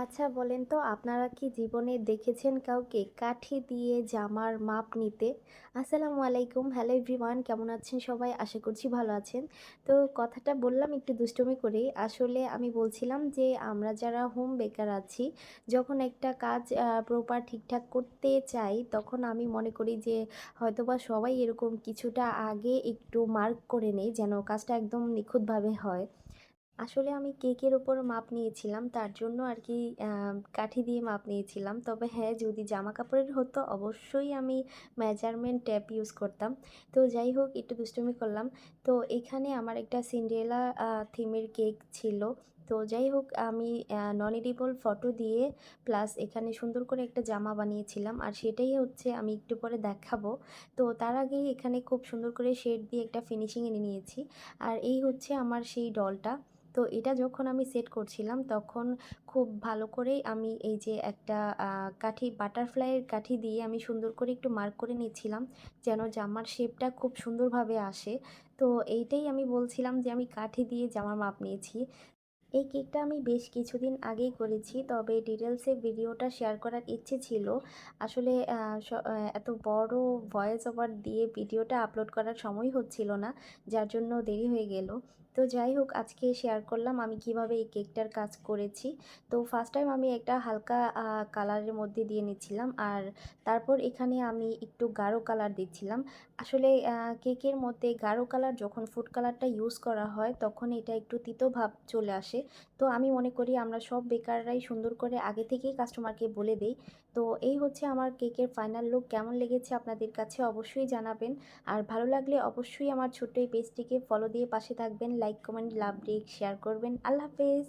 আচ্ছা বলেন তো আপনারা কি জীবনে দেখেছেন কাউকে কাঠি দিয়ে জামার মাপ নিতে? আসসালামু আলাইকুম। হ্যালো এভরিওয়ান, কেমন আছেন সবাই? আশা করছি ভালো আছেন। তো কথাটা বললাম একটু দুষ্টুমি করেই। আসলে আমি বলছিলাম যে আমরা যারা হোম বেকার আছি, যখন একটা কাজ প্রপার ঠিকঠাক করতে চাই, তখন আমি মনে করি যে হয়তোবা সবাই এরকম কিছুটা আগে একটু মার্ক করে নেই যেন কাজটা একদম নিখুঁতভাবে হয়। আসলে আমি কেকের উপর মাপ নিয়েছিলাম। তার জন্য আরকি কাঠি দিয়ে মাপ নিয়েছিলাম। তবে হ্যাঁ, যদি জামাকাপড়ের হতো অবশ্যই আমি মেজারমেন্ট টেপ ইউজ করতাম। তো যাই হোক একটু দুষ্টুমি করলাম। তো এখানে আমার একটা সিন্ড্রেলা থিমের কেক ছিল। তো যাই হোক আমি নন এডিবল ফটো দিয়ে প্লাস এখানে সুন্দর করে একটা জামা বানিয়েছিলাম। আর সেটাই হচ্ছে আমি একটু পরে দেখাবো। তো তার আগেই এখানে খুব সুন্দর করে শেড দিয়ে একটা ফিনিশিং এনে নিয়েছি। আর এই হচ্ছে আমার সেই ডলটা। তো এটা যখন আমি সেট করছিলাম তখন খুব ভালো করেই আমি এই যে একটা কাঠি বাটারফ্লাইয়ের কাঠি দিয়ে আমি সুন্দর করে একটু মার্ক করে নিচ্ছিলাম যেন জামার শেপটা খুব সুন্দরভাবে আসে। তো এইটাই আমি বলছিলাম যে আমি কাঠি দিয়ে জামার মাপ নিয়েছি। এই কেকটা আমি বেশ কিছুদিন আগেই করেছি। তবে ডিটেইলসে ভিডিওটা শেয়ার করার ইচ্ছে ছিল। আসলে এত বড় ভয়েস ওভার দিয়ে ভিডিওটা আপলোড করার সময় হচ্ছিল না। যার জন্য দেরি হয়ে গেল। তো যাই হোক আজকে শেয়ার করলাম আমি কিভাবে এই কেকটার কাজ করেছি। তো ফার্স্ট টাইম আমি একটা হালকা কালারের মধ্যে দিয়ে নিচ্ছিলাম। আর তারপর এখানে আমি একটু গাঢ় কালার দিচ্ছিলাম। আসলে কেকের মধ্যে গাঢ় কালার যখন ফুড কালারটা ইউজ করা হয় তখন এটা একটু তিতো ভাব চলে আসে। তো আমি মনে করি আমরা সব বেকাররাই সুন্দর করে আগে থেকেই কাস্টমারকে বলে দেই। তো এই হচ্ছে আমার কেকের ফাইনাল লুক। কেমন লেগেছে আপনাদের কাছে অবশ্যই জানাবেন। আর ভালো লাগলে অবশ্যই আমার ছোট্ট এই পেজটিকে ফলো দিয়ে পাশে থাকবেন। লাইক, কমেন্ট, লাভ, শেয়ার করবেন। আল্লাহ হাফেজ।